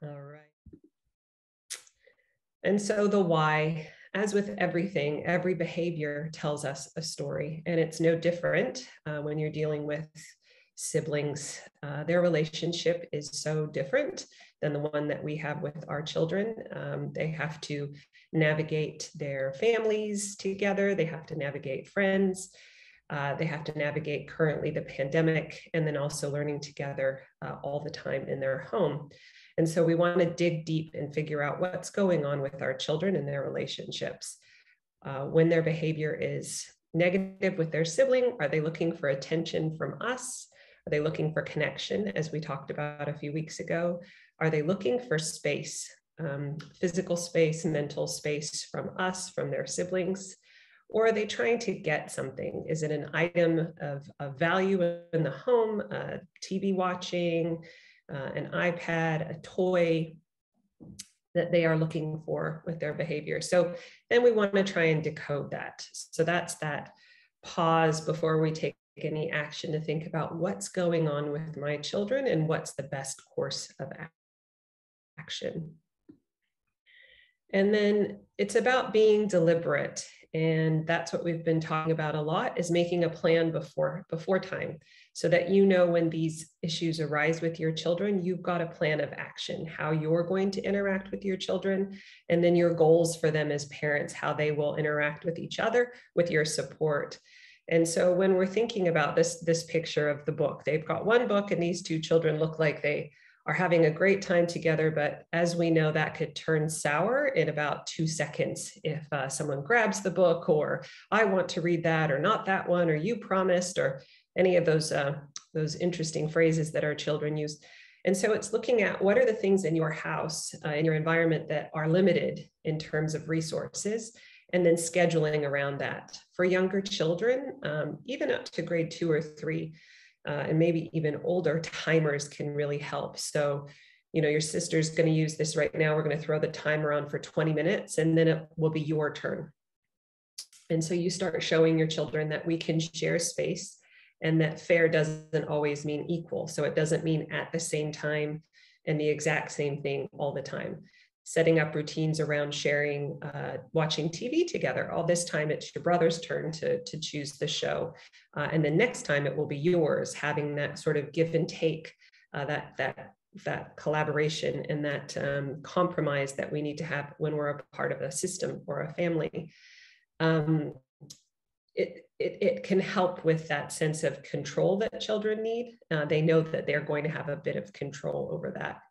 All right. And so the why, as with everything, every behavior tells us a story, and it's no different when you're dealing with siblings. Their relationship is so different than the one that we have with our children. They have to navigate their families together. They have to navigate friends. They have to navigate currently the pandemic, and then also learning together all the time in their home. And so we want to dig deep and figure out what's going on with our children and their relationships. When their behavior is negative with their sibling, are they looking for attention from us? Are they looking for connection, as we talked about a few weeks ago? Are they looking for space, physical space, mental space from us, from their siblings? Or are they trying to get something? Is it an item of value in the home, TV watching, an iPad, a toy that they are looking for with their behavior? So then we want to try and decode that. So that's that pause before we take any action to think about what's going on with my children and what's the best course of action. And then it's about being deliberate. And that's what we've been talking about a lot, is making a plan before time, so that you know when these issues arise with your children, you've got a plan of action, how you're going to interact with your children, and then your goals for them as parents, how they will interact with each other, with your support. And so when we're thinking about this picture of the book, they've got one book and these two children look like they are having a great time together, but as we know, that could turn sour in about 2 seconds if someone grabs the book, or I want to read that, or not that one, or you promised, or any of those interesting phrases that our children use. And so it's looking at what are the things in your house, in your environment, that are limited in terms of resources, and then scheduling around that. For younger children, even up to grade 2 or 3, and maybe even older, timers can really help. So, your sister's going to use this right now. We're going to throw the timer on for 20 minutes, and then it will be your turn. And so you start showing your children that we can share space, and that fair doesn't always mean equal. So it doesn't mean at the same time and the exact same thing all the time. Setting up routines around sharing, watching TV together. All this time it's your brother's turn to choose the show. And then next time it will be yours, having that sort of give and take, that collaboration and that compromise that we need to have when we're a part of a system or a family. It can help with that sense of control that children need. They know that they're going to have a bit of control over that.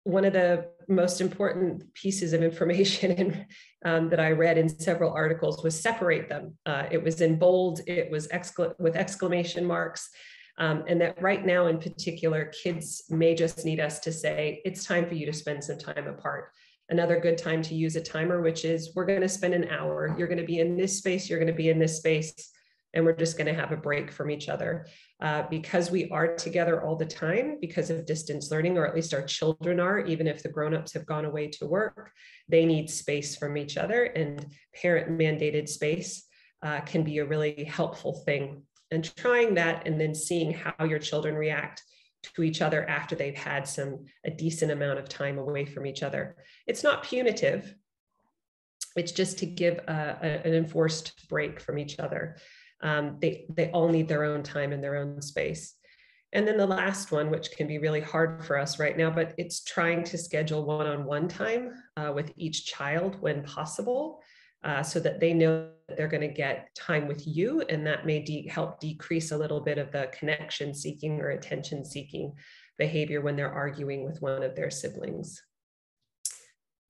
One of the most important pieces of information that I read in several articles was separate them. It was in bold, it was with exclamation marks, and that right now in particular, kids may just need us to say, it's time for you to spend some time apart. Another good time to use a timer, which is, we're going to spend an hour, you're going to be in this space, you're going to be in this space, and we're just going to have a break from each other. Because we are together all the time because of distance learning, or at least our children are, even if the grown-ups have gone away to work, they need space from each other, and parent mandated space can be a really helpful thing. And trying that and then seeing how your children react to each other after they've had a decent amount of time away from each other. It's not punitive. It's just to give an enforced break from each other. They all need their own time and their own space. And then the last one, which can be really hard for us right now, but it's trying to schedule one-on-one time with each child when possible, so that they know that they're going to get time with you, and that may help decrease a little bit of the connection seeking or attention seeking behavior when they're arguing with one of their siblings.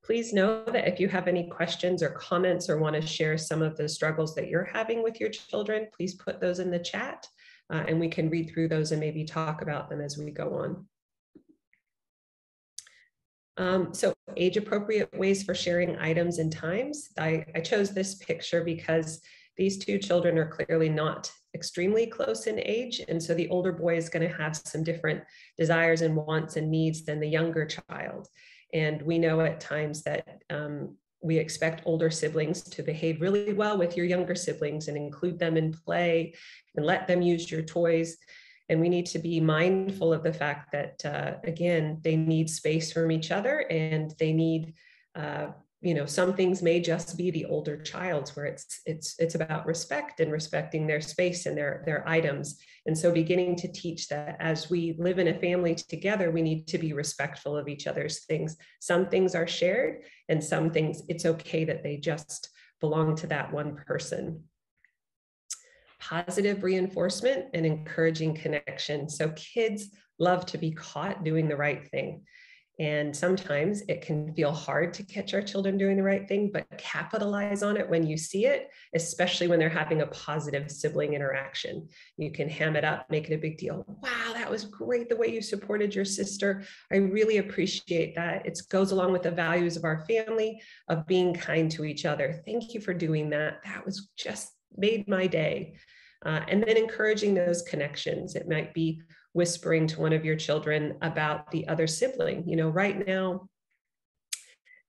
Please know that if you have any questions or comments, or want to share some of the struggles that you're having with your children, please put those in the chat, and we can read through those and maybe talk about them as we go on. So age-appropriate ways for sharing items and times. I chose this picture because these two children are clearly not extremely close in age. And so the older boy is going to have some different desires and wants and needs than the younger child. And we know at times that we expect older siblings to behave really well with your younger siblings and include them in play and let them use your toys. And we need to be mindful of the fact that, again, they need space from each other, and they need, some things may just be the older child's, where it's about respect and respecting their space and their items. And so beginning to teach that as we live in a family together, we need to be respectful of each other's things. Some things are shared, and some things it's okay that they just belong to that one person. Positive reinforcement and encouraging connection. So kids love to be caught doing the right thing. And sometimes it can feel hard to catch our children doing the right thing, but capitalize on it when you see it, especially when they're having a positive sibling interaction. You can ham it up, make it a big deal. Wow, that was great the way you supported your sister. I really appreciate that. It goes along with the values of our family of being kind to each other. Thank you for doing that. That was just made my day. And then encouraging those connections. It might be whispering to one of your children about the other sibling. Right now,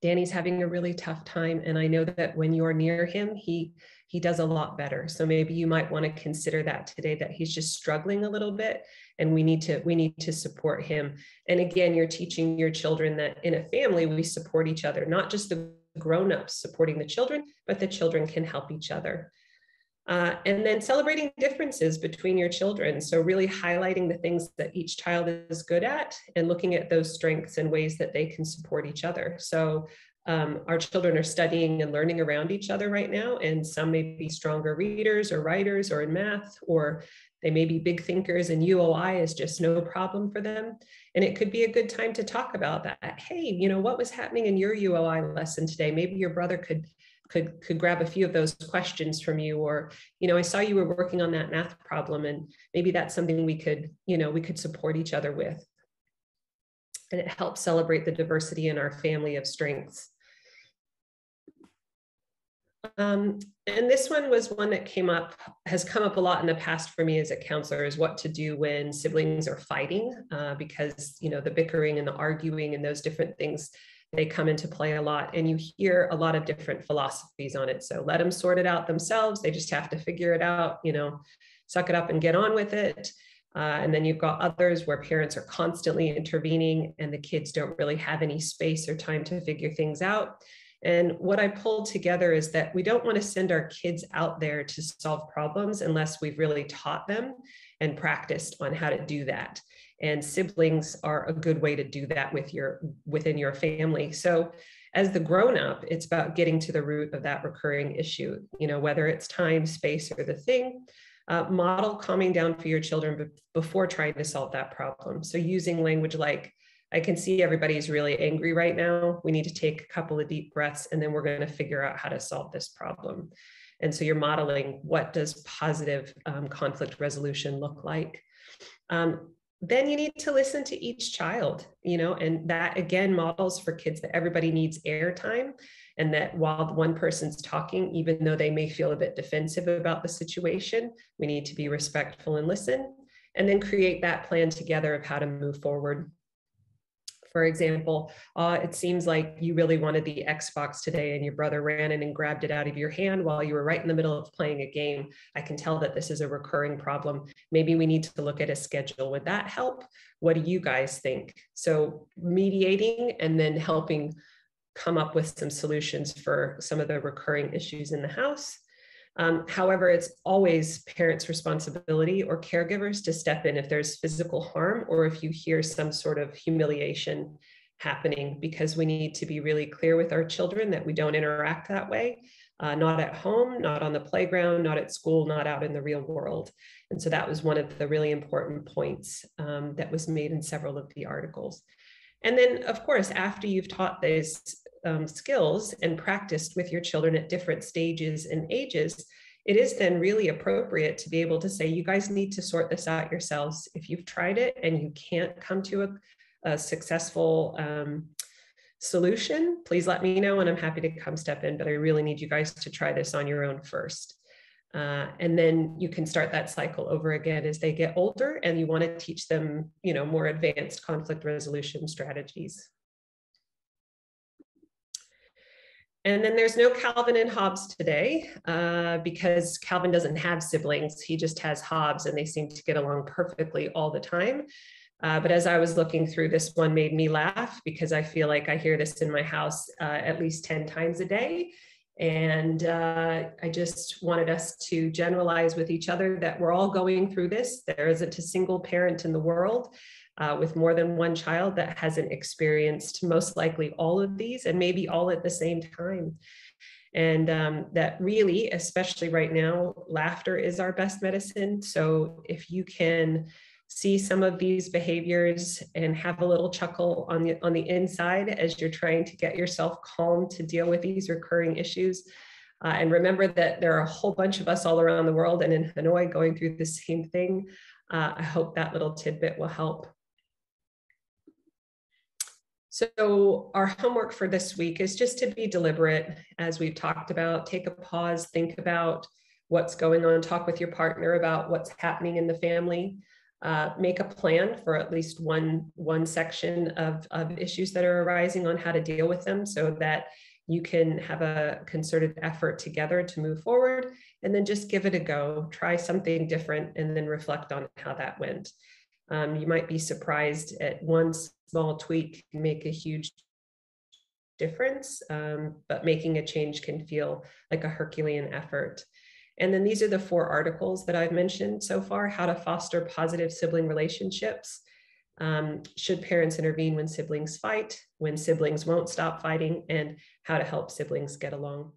Danny's having a really tough time, and I know that when you're near him, he does a lot better. So maybe you might want to consider that today, that he's just struggling a little bit, and we need to support him. And again, you're teaching your children that in a family, we support each other, not just the grown-ups supporting the children, but the children can help each other. And then celebrating differences between your children. So really highlighting the things that each child is good at and looking at those strengths and ways that they can support each other. So our children are studying and learning around each other right now, and some may be stronger readers or writers or in math, or they may be big thinkers, and UOI is just no problem for them. And it could be a good time to talk about that. Hey, what was happening in your UOI lesson today? Maybe your brother could grab a few of those questions from you, or, I saw you were working on that math problem, and maybe that's something we could support each other with. And it helps celebrate the diversity in our family of strengths. And this one was one that has come up a lot in the past for me as a counselor, is what to do when siblings are fighting, because, the bickering and the arguing and those different things, they come into play a lot, and you hear a lot of different philosophies on it. So let them sort it out themselves. They just have to figure it out, suck it up and get on with it. And then you've got others where parents are constantly intervening, and the kids don't really have any space or time to figure things out. And what I pulled together is that we don't want to send our kids out there to solve problems unless we've really taught them and practiced on how to do that. And siblings are a good way to do that within your family. So as the grown-up, it's about getting to the root of that recurring issue, whether it's time, space, or the thing. Model calming down for your children before trying to solve that problem. So using language like, I can see everybody's really angry right now. We need to take a couple of deep breaths, and then we're going to figure out how to solve this problem. And so you're modeling, what does positive conflict resolution look like? Then you need to listen to each child, and that again models for kids that everybody needs airtime, and that while one person's talking, even though they may feel a bit defensive about the situation, we need to be respectful and listen, and then create that plan together of how to move forward. For example, it seems like you really wanted the Xbox today, and your brother ran in and grabbed it out of your hand while you were right in the middle of playing a game. I can tell that this is a recurring problem. Maybe we need to look at a schedule. Would that help? What do you guys think? So mediating and then helping come up with some solutions for some of the recurring issues in the house. However, it's always parents' responsibility or caregivers to step in if there's physical harm or if you hear some sort of humiliation happening, because we need to be really clear with our children that we don't interact that way, not at home, not on the playground, not at school, not out in the real world. And so that was one of the really important points that was made in several of the articles. And then, of course, after you've taught these skills and practiced with your children at different stages and ages, it is then really appropriate to be able to say, you guys need to sort this out yourselves. If you've tried it and you can't come to a successful solution, please let me know and I'm happy to come step in, but I really need you guys to try this on your own first. And then you can start that cycle over again as they get older and you want to teach them, more advanced conflict resolution strategies. And then there's no Calvin and Hobbes today because Calvin doesn't have siblings. He just has Hobbes, and they seem to get along perfectly all the time. But as I was looking through, this one made me laugh because I feel like I hear this in my house at least 10 times a day. And I just wanted us to generalize with each other that we're all going through this. There isn't a single parent in the world with more than one child that hasn't experienced most likely all of these, and maybe all at the same time. And that really, especially right now, laughter is our best medicine. So if you can see some of these behaviors and have a little chuckle on the inside as you're trying to get yourself calm to deal with these recurring issues. And remember that there are a whole bunch of us all around the world and in Hanoi going through the same thing. I hope that little tidbit will help. So our homework for this week is just to be deliberate, as we've talked about. Take a pause, think about what's going on, talk with your partner about what's happening in the family. Make a plan for at least one section of issues that are arising on how to deal with them, so that you can have a concerted effort together to move forward, and then just give it a go. Try something different and then reflect on how that went. You might be surprised at one small tweak can make a huge difference, but making a change can feel like a Herculean effort. And then these are the 4 articles that I've mentioned so far: how to foster positive sibling relationships, should parents intervene when siblings fight, when siblings won't stop fighting, and how to help siblings get along.